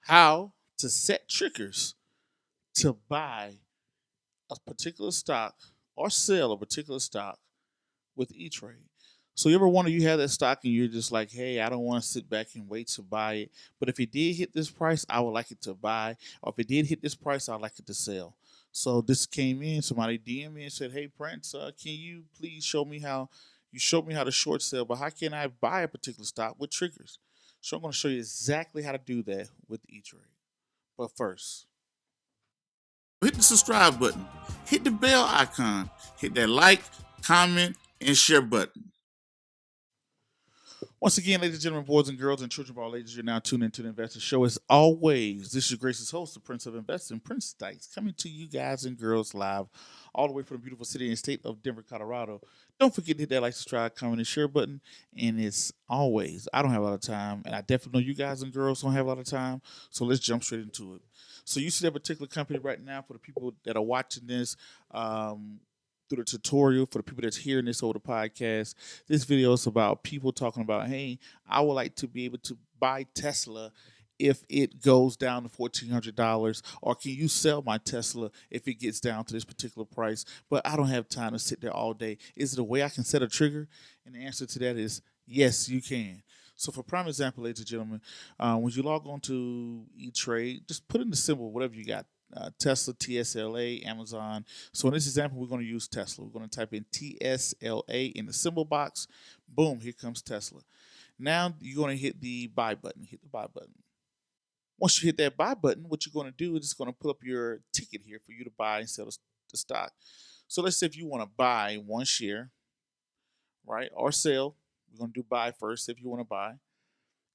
how to set triggers to buy a particular stock or sell a particular stock with E-Trade. So you ever wonder you have that stock and you're just like, hey, I don't want to sit back and wait to buy it. But if it did hit this price, I would like it to buy. Or if it did hit this price, I'd like it to sell. So this came in, somebody DM me and said, hey Prince, can you please show me how you showed me how to short sell, but how can I buy a particular stock with triggers? So I'm going to show you exactly how to do that with E-Trade. But first, hit the subscribe button, hit the bell icon, hit that like, comment, and share button. Once again, ladies and gentlemen, boys and girls, and children of all ages, you're now tuned into the Investor Show. As always, this is your gracious host, the Prince of Investing, Prince Dykes, coming to you guys and girls live all the way from the beautiful city and state of Denver, Colorado. Don't forget to hit that like, subscribe, comment, and share button. And as always, I don't have a lot of time, and I definitely know you guys and girls don't have a lot of time, so let's jump straight into it. So you see that particular company right now, for the people that are watching this, through the tutorial, for the people that's hearing this over the podcast, this video is about people talking about, hey, I would like to be able to buy Tesla if it goes down to $1,400, or can you sell my Tesla if it gets down to this particular price? But I don't have time to sit there all day. Is it a way I can set a trigger? And the answer to that is yes, you can. So for prime example, ladies and gentlemen, when you log on to E-Trade, just put in the symbol, whatever you got. Tesla, TSLA, Amazon. So in this example, we're going to use Tesla. We're going to type in TSLA in the symbol box. Boom, here comes Tesla. Now you're going to hit the buy button. Hit the buy button. Once you hit that buy button, what you're going to do is it's going to pull up your ticket here for you to buy and sell the stock. So let's say if you want to buy one share, right, or sell, we're going to do buy first if you want to buy.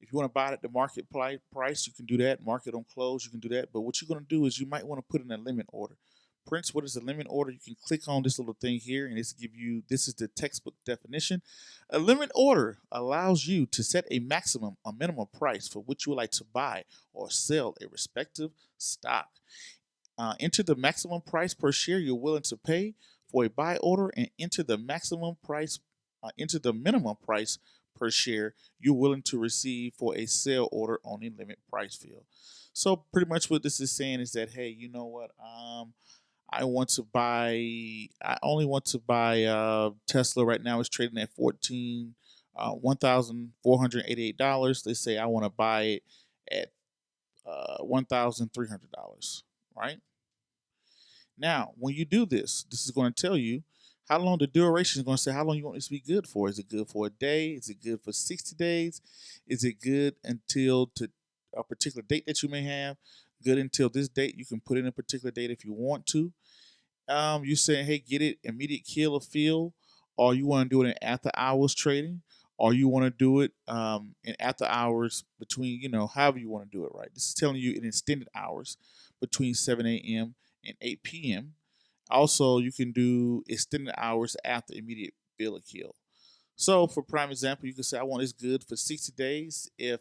If you want to buy it at the market price, you can do that. Market on close, you can do that. But what you're going to do is you might want to put in a limit order. Prince, what is a limit order? You can click on this little thing here, and it's give you, this is the textbook definition. A limit order allows you to set a maximum or minimum price for which you would like to buy or sell a respective stock. Enter the maximum price per share you're willing to pay for a buy order, and enter the minimum price per share you're willing to receive for a sell order on a limit price field. So pretty much what this is saying is that, hey, you know what? I want to buy. I only want to buy Tesla right now. It's trading at $1,488. They say I want to buy it at $1,300. Right now, when you do this, this is going to tell you how long the duration is going to say how long you want this to be good for. Is it good for a day? Is it good for 60 days? Is it good until to a particular date that you may have? Good until this date. You can put in a particular date if you want to. You're saying, hey, get it immediate kill or fill, or you want to do it in after hours trading, or you want to do it in after hours between, however you want to do it, right? This is telling you in extended hours between 7 a.m. and 8 p.m. Also, you can do extended hours after immediate bill or kill. So, for prime example, you can say I want this good for 60 days. If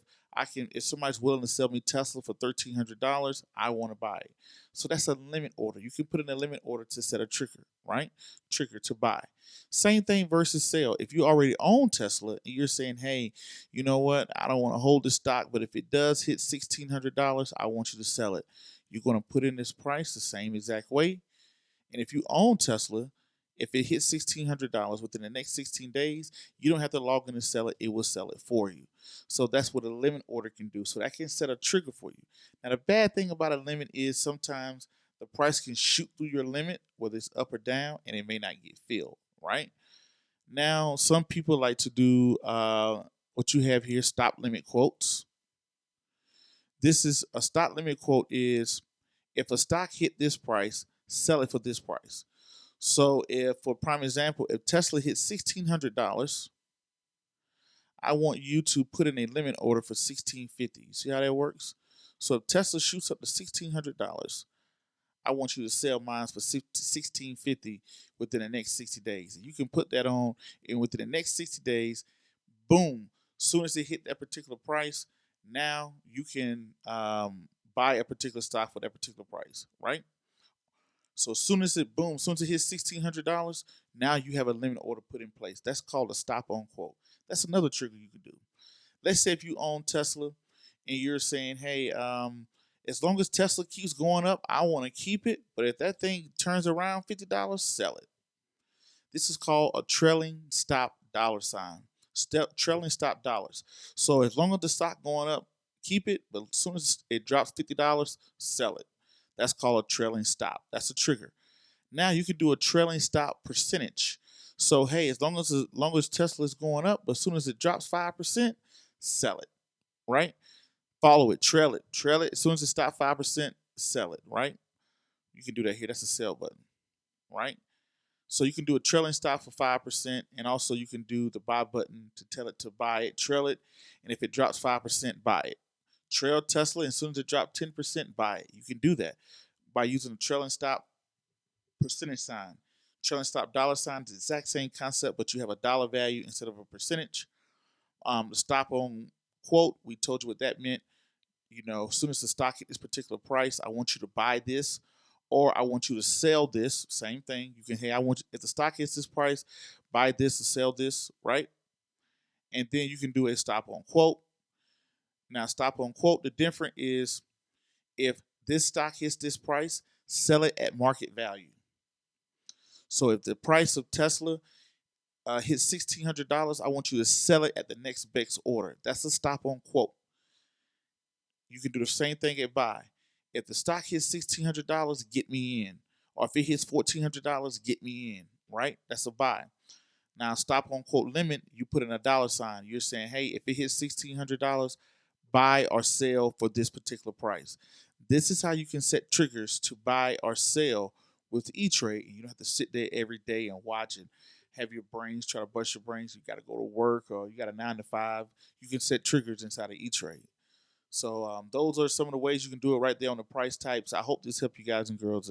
somebody's willing to sell me Tesla for $1,300, I want to buy it. So that's a limit order. You can put in a limit order to set a trigger, right? Trigger to buy. Same thing versus sell. If you already own Tesla and you're saying, hey, you know what? I don't want to hold this stock, but if it does hit $1,600, I want you to sell it. You're going to put in this price the same exact way. And if you own Tesla, if it hits $1,600 within the next 16 days, you don't have to log in and sell it. It will sell it for you. So that's what a limit order can do. So that can set a trigger for you. Now, the bad thing about a limit is sometimes the price can shoot through your limit, whether it's up or down, and it may not get filled, right? Now, some people like to do what you have here, stop limit quotes. This is a stop limit quote is if a stock hit this price, sell it for this price. So if, for prime example, if Tesla hits $1,600, I want you to put in a limit order for $1,650. See how that works? So if Tesla shoots up to $1,600, I want you to sell mine for $1,650 within the next 60 days. And you can put that on, and within the next 60 days, boom, soon as it hit that particular price, now you can buy a particular stock for that particular price, right? So as soon as it boom, as soon as it hits $1,600, now you have a limit order put in place. That's called a stop on quote. That's another trigger you can do. Let's say if you own Tesla and you're saying, hey, As long as Tesla keeps going up, I want to keep it. But if that thing turns around $50, sell it. This is called a trailing stop dollar sign. Trailing stop dollars. So as long as the stock going up, keep it. But as soon as it drops $50, sell it. That's called a trailing stop. That's a trigger. Now you can do a trailing stop percentage. So hey, as long as Tesla is going up, but as soon as it drops 5%, sell it. Right? Follow it, trail it, trail it. As soon as it stops 5%, sell it. Right? You can do that here. That's a sell button. Right? So you can do a trailing stop for 5%, and also you can do the buy button to tell it to buy it, trail it, and if it drops 5%, buy it. Trail Tesla, and as soon as it drops 10%, buy it. You can do that by using the trailing stop percentage sign. Trailing stop dollar sign is the exact same concept, but you have a dollar value instead of a percentage. The stop on quote, we told you what that meant. As soon as the stock hit this particular price, I want you to buy this, or I want you to sell this. Same thing. You can, hey, I want you, if the stock hits this price, buy this or sell this, right? And then you can do a stop on quote. Now, stop on quote, the difference is if this stock hits this price, sell it at market value. So if the price of Tesla hits $1,600, I want you to sell it at the next best order. That's a stop on quote. You can do the same thing at buy. If the stock hits $1,600, get me in. Or if it hits $1,400, get me in. Right? That's a buy. Now, stop on quote limit, you put in a dollar sign. You're saying, hey, if it hits $1,600, buy or sell for this particular price. This is how you can set triggers to buy or sell with E-Trade. You don't have to sit there every day and watch it. Have your brains, try to bust your brains. You got to go to work or you got a 9 to 5. You can set triggers inside of E-Trade. So those are some of the ways you can do it right there on the price types. I hope this helped you guys and girls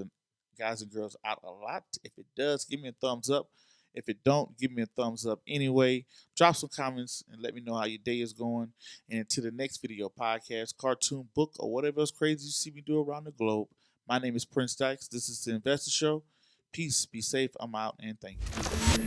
out a lot. If it does, give me a thumbs up. If it don't, give me a thumbs up anyway. Drop some comments and let me know how your day is going. And until the next video, podcast, cartoon, book, or whatever else crazy you see me do around the globe. My name is Prince Dykes. This is the Investor Show. Peace, be safe. I'm out, and thank you.